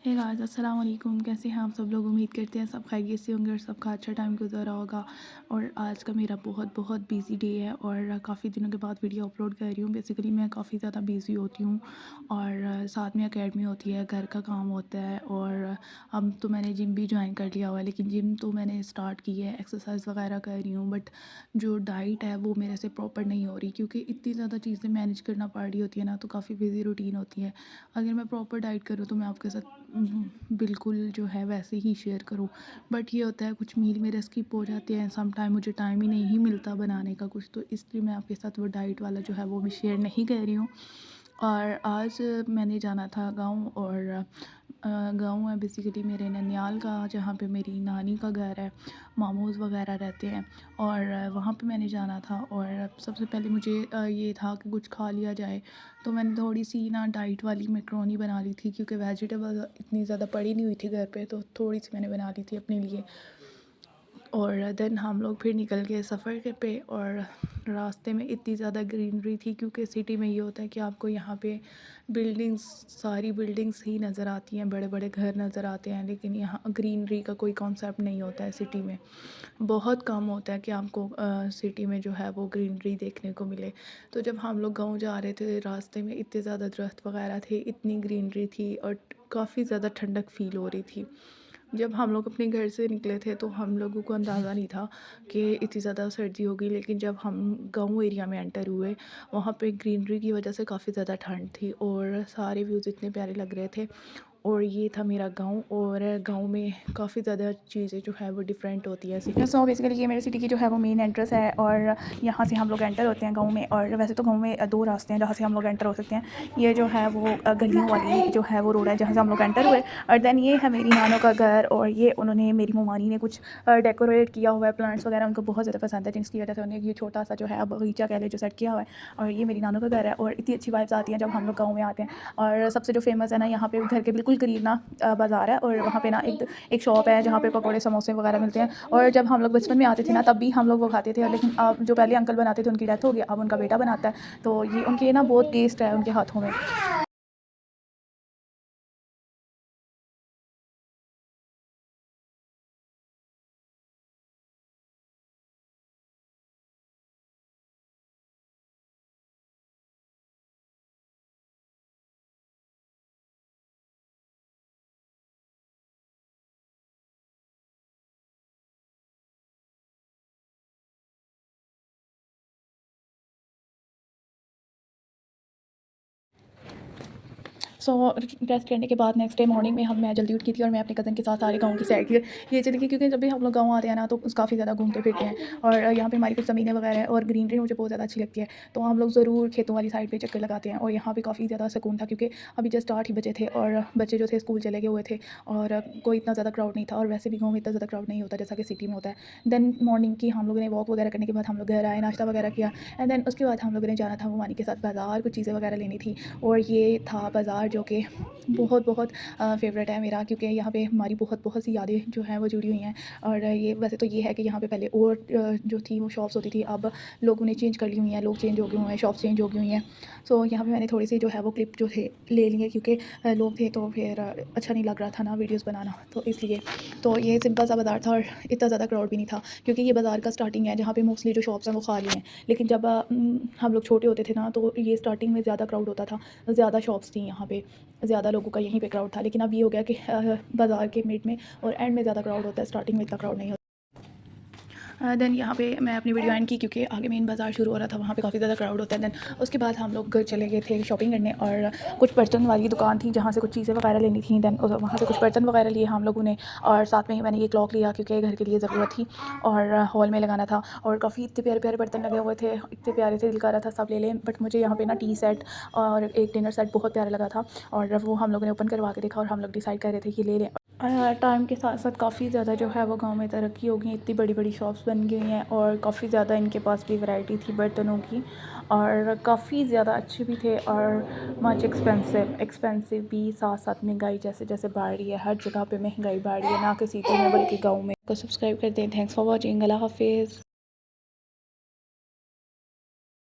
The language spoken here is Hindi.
हे गाइस अस्सलाम वालेकुम। कैसे हैं आप सब लोग? उम्मीद करते हैं सब खैरियत से होंगे और सबका अच्छा टाइम गुजर रहा होगा। और आज का मेरा बहुत बहुत बिजी डे है और काफ़ी दिनों के बाद वीडियो अपलोड कर रही हूँ। बेसिकली मैं काफ़ी ज़्यादा बिजी होती हूँ और साथ में एकेडमी होती है, घर का काम होता है और अब तो मैंने जिम भी ज्वाइन कर लिया हुआ है। लेकिन जिम तो मैंने स्टार्ट की है, एक्सरसाइज वगैरह कर रही हूँ, बट जो डाइट है वो मेरे से प्रॉपर नहीं हो रही क्योंकि इतनी ज़्यादा चीज़ें मैनेज करना पड़ रही होती है ना, तो काफ़ी बिजी रूटीन होती है। अगर मैं प्रॉपर डाइट करूँ तो मैं आपके साथ बिल्कुल जो है वैसे ही शेयर करूँ, बट ये होता है कुछ मील मेरे स्किप हो जाते हैं। सम टाइम मुझे टाइम ही नहीं मिलता बनाने का कुछ, तो इसलिए मैं आपके साथ वो डाइट वाला जो है वो भी शेयर नहीं कर रही हूँ। और आज मैंने जाना था गाँव और गाँव है बेसिकली मेरे ननियाल का, जहाँ पे मेरी नानी का घर है, मामूज़ वगैरह रहते हैं। और वहाँ पे मैंने जाना था और सबसे पहले मुझे ये था कि कुछ खा लिया जाए। तो मैंने थोड़ी सी ना डाइट वाली मैक्रोनी बना ली थी क्योंकि वेजिटेबल इतनी ज़्यादा पड़ी नहीं हुई थी घर पे, तो थोड़ी सी मैंने बना ली थी अपने लिए। और देन हम लोग फिर निकल गए सफ़र के पे और रास्ते में इतनी ज़्यादा ग्रीनरी थी क्योंकि सिटी में ये होता है कि आपको यहाँ पे बिल्डिंग्स, सारी बिल्डिंग्स ही नज़र आती हैं, बड़े बड़े घर नज़र आते हैं, लेकिन यहाँ ग्रीनरी का कोई कॉन्सेप्ट नहीं होता है। सिटी में बहुत कम होता है कि आपको सिटी में जो है वो ग्रीनरी देखने को मिले। तो जब हम लोग गाँव जा रहे थे, रास्ते में इतने ज़्यादा दरख्त वगैरह थे, इतनी ग्रीनरी थी और काफ़ी ज़्यादा ठंडक फ़ील हो रही थी। जब हम लोग अपने घर से निकले थे तो हम लोगों को अंदाज़ा नहीं था कि इतनी ज़्यादा सर्दी होगी, लेकिन जब हम गाँव एरिया में एंटर हुए, वहाँ पे ग्रीनरी की वजह से काफ़ी ज़्यादा ठंड थी और सारे व्यूज़ इतने प्यारे लग रहे थे। और ये था मेरा गाँव और गाँव में काफ़ी ज़्यादा चीज़ें जो है वो डिफरेंट होती है सिटी। सो बेसिकली ये मेरे सिटी की जो है वो मेन एंट्रेंस है और यहाँ से हम लोग एंटर होते हैं गाँव में। और वैसे तो गाँव में दो रास्ते हैं जहाँ से हम लोग एंटर हो सकते हैं। ये जो है वो गलियों वाली जो है वो रोड है जहाँ से हम लोग एंटर हुए। और देन ये है मेरी नानों का घर और ये उन्होंने, मेरी ममानी ने कुछ डेकोरेट किया हुआ है, प्लांट्स वगैरह उनको बहुत ज़्यादा पसंद है, जिसकी वजह से उन्हें ये छोटा सा जो है बगीचा कह ले जो सेट किया हुआ है। और ये मेरी नानों का घर है और इतनी अच्छी वाइब्स आती हैं जब हम लोग गाँव में आते हैं। और सबसे जो फेमस है ना, यहाँ पे घर के बिल्कुल करीब ना बाज़ार है और वहाँ पे ना एक शॉप है जहाँ पे पकौड़े समोसे वगैरह मिलते हैं। और जब हम लोग बचपन में आते थे ना तब भी हम लोग वो खाते थे, लेकिन अब जो पहले अंकल बनाते थे उनकी डेथ हो गई, अब उनका बेटा बनाता है, तो ये उनके ना बहुत टेस्ट है उनके हाथों में। सो रेस्ट करने के बाद नेक्स्ट डे मॉर्निंग में मैं जल्दी उठी थी और मैं अपने कज़न के साथ सारे गाँव की सैर की ये चली गई क्योंकि जब भी हम लोग गाँव आते हैं ना तो काफ़ी ज़्यादा घूमते फिरते हैं और यहाँ पे हमारी कुछ ज़मीनें वगैरह है और ग्रीनरी मुझे बहुत ज़्यादा अच्छी लगती है, तो हम लोग ज़रूर खेतों वाली साइड पे चक्कर लगाते हैं। और यहाँ पे काफ़ी ज़्यादा सुकून था क्योंकि अभी जस्ट 8 ही बजे थे और बच्चे जो थे स्कूल चले गए हुए थे और कोई इतना ज़्यादा क्राउड नहीं था। और वैसे भी गाँव में इतना ज़्यादा क्राउड नहीं होता जैसा कि सिटी में होता है। देन मॉर्निंग की हम लोगों ने वॉक वगैरह करने के बाद हम लोग घर आए, नाश्ता वगैरह किया एंड देन उसके बाद हम लोगों ने जाना था ममानी के साथ बाज़ार, कुछ चीज़ें वगैरह लेनी थी। और ये था बाज़ार जो कि बहुत बहुत फ़ेवरेट है मेरा क्योंकि यहाँ पे हमारी बहुत बहुत सी यादें जो हैं वो जुड़ी हुई हैं। और ये वैसे तो ये है कि यहाँ पे पहले और जो थी वो शॉप्स होती थी, अब लोगों ने चेंज कर ली हुई हैं, लोग चेंज हो गए हुए हैं, शॉप्स चेंज हो गई हुई हैं। सो यहाँ पे मैंने थोड़ी सी जो है वो क्लिप जो थे ले लिए क्योंकि लोग थे तो फिर अच्छा नहीं लग रहा था ना वीडियोज़ बनाना, तो इसलिए। तो ये सिंपल सा बाज़ार था और इतना ज़्यादा क्राउड भी नहीं था क्योंकि ये बाज़ार का स्टार्टिंग है जहाँ पे मोस्टली जो शॉप्स हैं वो खाली हैं। लेकिन जब हम लोग छोटे होते थे ना तो ये स्टार्टिंग में ज़्यादा क्राउड होता था, ज़्यादा शॉप्स थी यहाँ पे, ज़्यादा लोगों का यहीं पे क्राउड था। लेकिन अब ये हो गया कि बाज़ार के मिड में और एंड में ज़्यादा क्राउड होता है, स्टार्टिंग में इतना क्राउड नहीं होता। देन यहाँ पे मैं अपनी वीडियो एंड की क्योंकि आगे मेन बाज़ार शुरू हो रहा था, वहाँ पे काफ़ी ज़्यादा क्राउड होता है। देन उसके बाद हम लोग घर चले गए थे शॉपिंग करने और कुछ बर्तन वाली दुकान थी जहाँ से कुछ चीज़ें वगैरह लेनी थी। देन वहाँ से कुछ बर्तन वगैरह लिए हम लोगों ने और साथ में ही मैंने ये क्लॉक लिया क्योंकि घर के लिए ज़रूरत थी और हॉल में लगाना था। और काफ़ी इतने प्यारे प्यारे बर्तन लगे हुए थे, इतने प्यारे थे, दिल कर रहा था सब ले लें, बट मुझे यहाँ पे ना टी सेट और एक डिनर सेट बहुत प्यारा लगा था और वो हम लोगों ने ओपन करवा के देखा और हम लोग डिसाइड कर रहे थे कि ले लें। टाइम के साथ साथ काफ़ी ज़्यादा जो है वो गांव में तरक्की हो गई, इतनी बड़ी बड़ी शॉप्स बन गई हैं और काफ़ी ज़्यादा इनके पास भी वैरायटी थी बर्तनों की और काफ़ी ज़्यादा अच्छे भी थे और मच एक्सपेंसिव भी। साथ साथ महंगाई जैसे जैसे बढ़ रही है, हर जगह पे महंगाई बढ़ रही है, ना कि सिटी में बल्कि गाँव में। को सब्सक्राइब कर दें। Thanks for watching. अल्लाह हाफिज़।